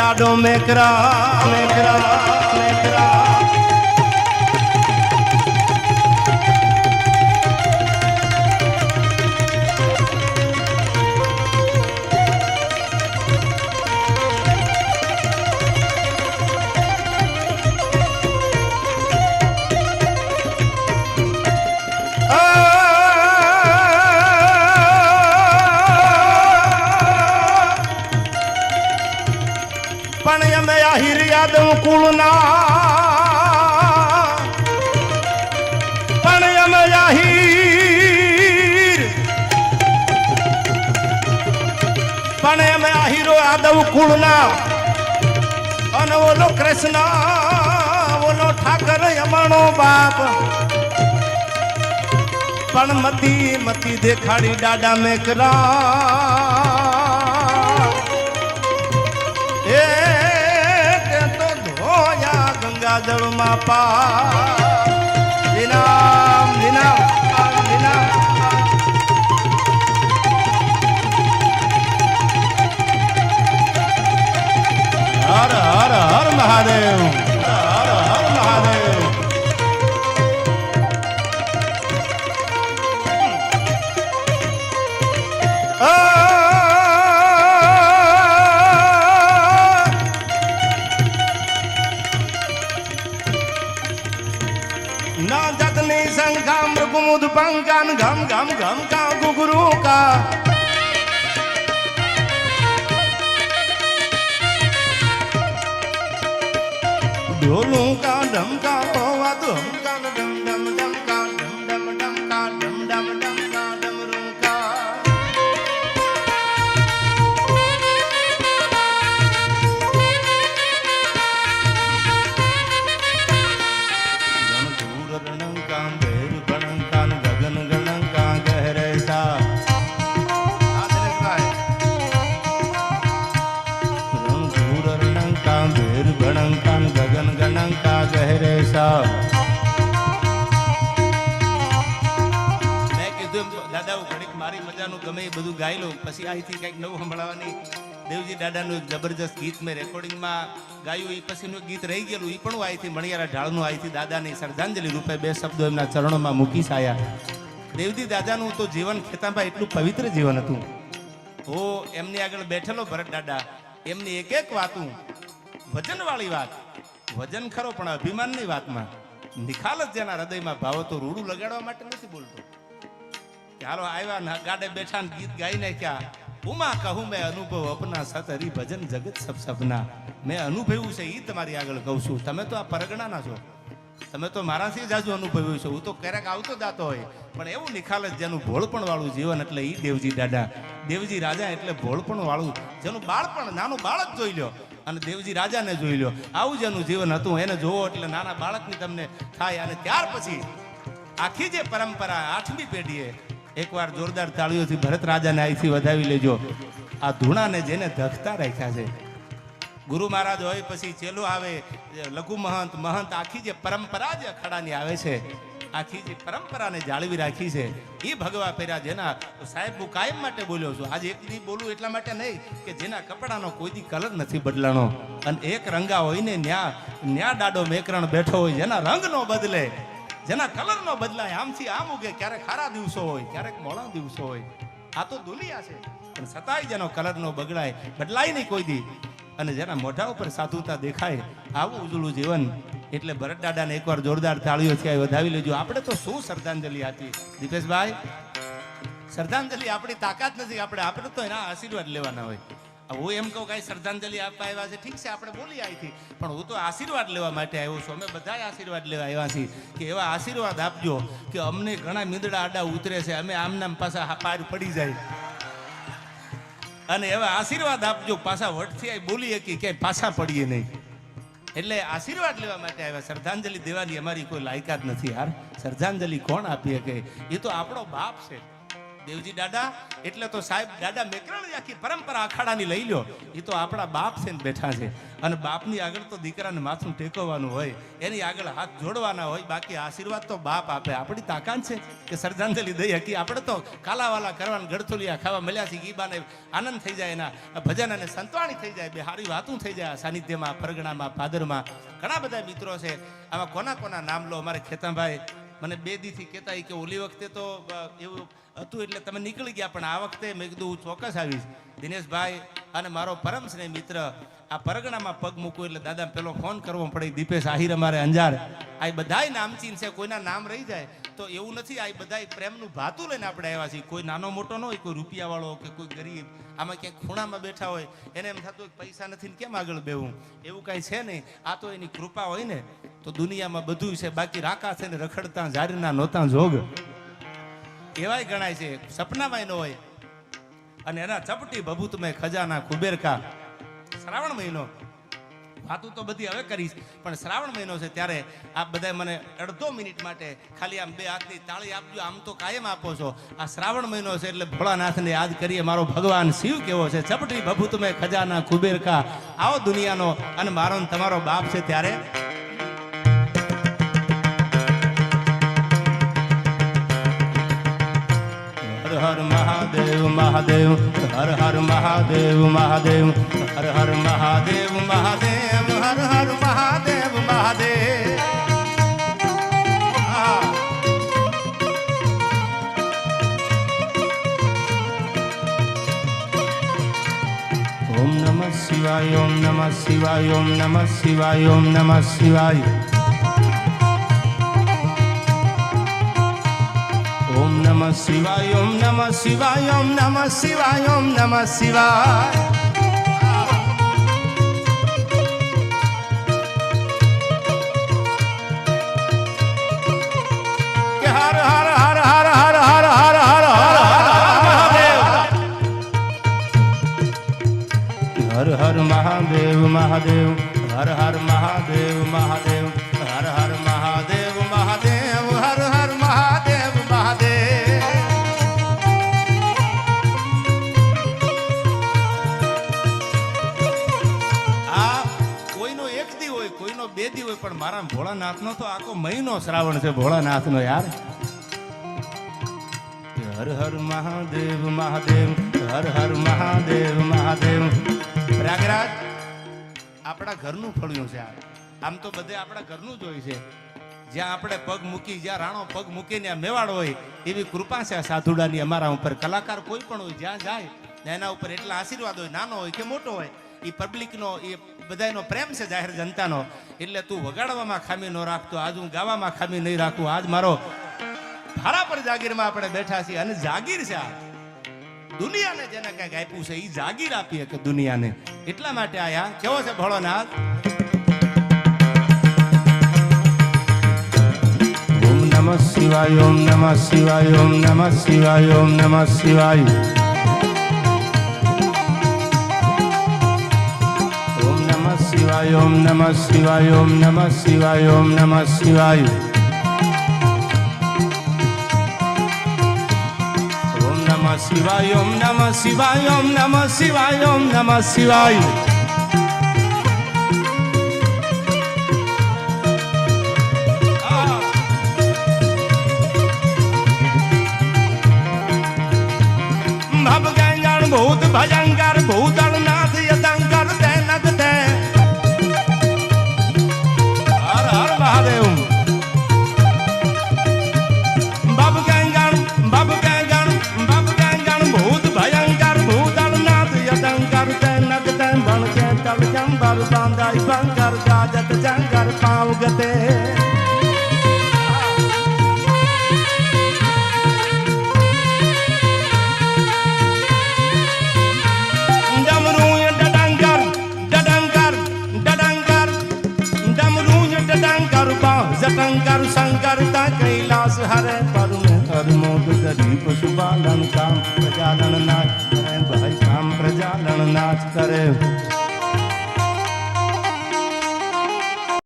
डाडो मेकरा मेकरा मेकरा आहिर यादव कुलना पण आहिरो यादव कुलना अन ओलो कृष्णा ओलो ठाकर यमणो बाप पण मती मती देखाड़ी डाडा मेकरा जल मापा दिनाम दिनाम दिनाम हर हर हर महादेव हर हर महादेव ना जतनी संख्या मृगमुद पंकान घम घम घम का गुगरू का ढोलू का डम का होवा तो हम का डम डम डम का डम डम डम का डम डम डम का डमरू का गगन गणंका गहरे सा मैं कीधुं दादा घડીક મારી મજાનું ગમે એ બધું ગાઈ લઉં પછી અહીંથી કંઈક નવું સંભળાવવાની દેવજી દાદાનું જબરજસ્ત ગીત મેં રેકોર્ડિંગમાં ગાયું એ પછીનું ગીત રહી ગયેલું એ પણ અહીંથી મણિયારા ઢાળનું અહીંથી દાદાની શ્રદ્ધાંજલિ રૂપે બે શબ્દો એમના ચરણોમાં મૂકી સાયા દેવજી દાદાનું તો જીવન ખેતામાં એટલું પવિત્ર જીવન હતું હું એમની આગળ બેઠેલો ભરત દાદા એમની એક એક વાતું વજનવાળી વાત વજન ખરો પણ અભિમાનની વાતમાં નિખાલસ જેના હૃદયમાં ભાવ તો રૂડું લગાડવા માટે નથી બોલતો કે હાલો આવ્યા ગાડે બેઠા ગીત ગાઈ નાખ્યા ઉમા કહું મેં અનુભવ અપના સત હરી ભજન જગત સબ સપના મેં અનુભવ્યું છે એ તમારી આગળ કહું છું તમે તો આ પરગણાના છો તમે તો મારાથી જાજુ અનુભવ્યું છે હું તો ક્યારેક આવતો જાતો હોય પણ એવું નિખાલસ જેનું ભોળપણ વાળું જીવન એટલે એ દેવજી દાદા દેવજી રાજા એટલે ભોળપણ વાળું જેનું બાળપણ નાનું બાળક જોઈ લ્યો અને દેવજી રાજાને જોઈ લો આવું જેનું જીવન હતું એને જોવો એટલે નાના બાળકની તમને થાય અને ત્યાર પછી આખી જે પરંપરા 8મી પેઢીએ એકવાર જોરદાર તાળીઓથી ભરત રાજાને અહીંથી વધાવી લેજો આ ધૂણાને જેને ધખતા રાખ્યા છે ગુરુ મહારાજ હોય પછી ચેલો આવે લઘુ મહંત મહંત આખી જે પરંપરા જે અખાડાની આવે છે આખી જે પરંપરાને જાળવી રાખી છે એ ભગવા પહેર્યા જેના સાહેબ હું કાયમ માટે બોલ્યો છું આજે એક દી બોલું એટલા માટે નહીં કે જેના કપડાનો કોઈ દી કલર નથી બદલાનો અને એક રંગા હોય ને ન્યા ડાડો મેકરણ બેઠો હોય જેના રંગ નો બદલે જેના કલર નો બદલાય આમથી આમ ઉગે ક્યારેક ખારા દિવસો હોય ક્યારેક મોડા દિવસો હોય આ તો દુનિયા છે પણ છતાંય જેનો કલર નો બદલાય નહીં કોઈ દી અને જેના મોઢા ઉપર સાધુતા દેખાય આવું ઉજળું જીવન એટલે ભરત દાદાને એકવાર જોરદાર તાળીઓથી વધાવી લેજો આપણે તો શું શ્રદ્ધાંજલિ આપી દીપેશભાઈ શ્રદ્ધાંજલિ આપણી તાકાત નથી આપણે તો એના આશીર્વાદ લેવાના હોય હું એમ કહું કઈ શ્રદ્ધાંજલિ આપવા આવ્યા છે ઠીક છે આપણે બોલી અહીંથી પણ હું તો આશીર્વાદ લેવા માટે આવ્યો છું અમે બધા આશીર્વાદ લેવા આવ્યા છીએ કે એવા આશીર્વાદ આપજો કે અમને ઘણા મીંદડા આડા ઉતરે છે અમે આમનામ પાછા પાર પડી જાય અને એવા આશીર્વાદ આપજો પાછા વટથી આવી બોલી શકી કે પાછા પડીએ નહીં એટલે આશીર્વાદ લેવા માટે આવ્યા શ્રદ્ધાંજલિ દેવાની અમારી કોઈ લાયકાત નથી યાર શ્રદ્ધાંજલિ કોણ આપી શકે એ તો આપણો બાપ છે દેવજી દાદા એટલે તો સાહેબ દાદા મેકરણની આખી પરંપરા અખાડાની લઈ લો. એ તો આપણા બાપ છે ને બેઠા છે, અને બાપની આગળ તો દીકરાને માથું ટેકવવાનું હોય, એની આગળ હાથ જોડવાના હોય. બાકી આશીર્વાદ તો બાપ આપે. આપણી તાકાત છે કે શ્રદ્ધાંજલિ દઈ હકી? આપણે તો કાલાવાલા કરવાના, ગળથુલિયા ખાવા મળ્યા છે. ગીબાને આનંદ થઈ જાય, એના ભજન અને સંતવાણી થઈ જાય, બે હારી વાતું થઈ જાય. સાનિધ્યમાં, પરગણામાં, પાદરમાં ઘણા બધા મિત્રો છે. આમાં કોના કોના નામ લો? અમારે ખેતાભાઈ મને 2 દીથી કહેતા કે ઓલી વખતે તો એવું હતું એટલે તમે નીકળી ગયા, પણ આ વખતે મેં કીધું હું ચોક્કસ આવીશ. દિનેશભાઈ અને મારો પરમ સ્નેહ મિત્ર આ પરગણામાં પગ મૂકવું એટલે દાદા પેલો ફોન કરવો પડે. દીપેશ આહિર અમારે અંજાર, આ બધાય નામચીન છે. કોઈના નામ રહી જાય તો એવું નથી. આ બધાય પ્રેમનું ભાતું લઈને આપણે આવ્યા છીએ. કોઈ નાનો મોટો ન હોય, કોઈ રૂપિયાવાળો કે કોઈ ગરીબ, આમાં ક્યાંક ખૂણામાં બેઠા હોય એને એમ થતું પૈસા નથી ને કેમ આગળ બેવું, એવું કાંઈ છે નહીં. આ તો એની કૃપા હોય ને તો દુનિયામાં બધું છે. બાકી રાકા છે ને રખડતા જારીના નહોતા જોગ એવાય ગણાય છે. સપનામાં ન હોય. અને એના ચપટી ભભૂત મેં ખજાના કુબેરકા. શ્રાવણ મહિનો વાતું તો બધી હવે કરીશ, પણ શ્રાવણ મહિનો છે ત્યારે આપ બધા મને અડધો મિનિટ માટે ખાલી આમ 2 હાથની તાળી આપજો. આમ તો કાયમ આપો છો. આ શ્રાવણ મહિનો છે એટલે ભોળાનાથને યાદ કરીએ. મારો ભગવાન શિવ કેવો છે, ચપટી ભભૂત મેં ખજાના કુબેરકા. આવો દુનિયાનો અને મારો ને તમારો બાપ છે ત્યારે હર મહાદેવ મહાદેવ, હર હર મહાદેવ મહાદેવ, હર હર મહાદેવ મહાદેવ, હર હર મહાદેવ મહાદેવ. ઓમ નમઃ શિવાય, ઓમ નમઃ શિવાય, ઓમ નમઃ શિવાય, ઓમ નમઃ શિવાય. ઓમ નમઃ શિવાય, ઓમ નમઃ શિવાય, ઓમ નમઃ શિવાય, ઓમ નમઃ શિવાય. કે હર હર હર હર હર હર હર હર હર મહાદેવ. હર હર મહાદેવ મહાદેવ, હર હર મહાદેવ મહાદેવ, હર હર મહાદેવ મહાદેવ, હર હર મહાદેવ મહાદેવ. આ કોઈનો 1 દી હોય, કોઈનો 2 દી હોય, પણ મારા ભોળાનાથનો તો આખો મહિનો શ્રાવણ છે. ભોળાનાથનો યાર. હર હર મહાદેવ મહાદેવ, હર હર મહાદેવ મહાદેવ. પ્રયાગરાજ આપણા ઘરનું ફળ્યું છે. આમ તો બધે આપણા ઘરનું જ હોય છે. જ્યાં આપણે પગ મૂકી, જ્યાં રાણો પગ મૂકીને આ મેવાડ હોય એવી કૃપા છે આ સાધુડાની અમારા ઉપર. કલાકાર કોઈ પણ હોય, જ્યાં જાય એના ઉપર એટલા આશીર્વાદ હોય, નાનો હોય કે મોટો હોય. એ પબ્લિકનો, એ બધાનો પ્રેમ છે, જાહેર જનતાનો. એટલે તું વગાડવામાં ખામી ન રાખતો, આજ હું ગાવામાં ખામી નહીં રાખું. આજ મારો ભારા પર જાગીરમાં આપણે બેઠા છીએ, અને જાગીર છે આ દુનિયાને જેને કંઈક આપ્યું છે એ જાગીર આપીએ કે દુનિયાને. એટલા માટે આયા. કેવો છે ભોળોનાથ? ઓમ નમઃ શિવાય, ઓમ નમઃ શિવાય, ઓમ નમઃ શિવાય, ઓમ નમઃ શિવાય. ઓમ નમઃ શિવાય, ઓમ નમઃ શિવાય, ઓમ નમઃ શિવાય, ઓમ નમઃ શિવાય. શિવાય, ઓમ નમઃ શિવાય, ઓમ નમઃ શિવાય, ઓમ નમઃ શિવાય. ભવ ગંગણ ભૂત ભયંકર ભૂતળનાથ યશંકર તૈનક તે. હર હર મહાદેવ. જંબર બાંધાઈ બંગર ગાજત જંગર પાવ ગતે. ડમરૂ ડડંગર ડડંગર ડડંગર, ડમરૂ ડડંગર બાહ જટંગર શંકર તા કૈલાસ હરે પરમ હરમોદ કરી પશુપાલન કામ પ્રજાલન નાચ કરે. ભાઈ કામ પ્રજાલન નાચ કરે.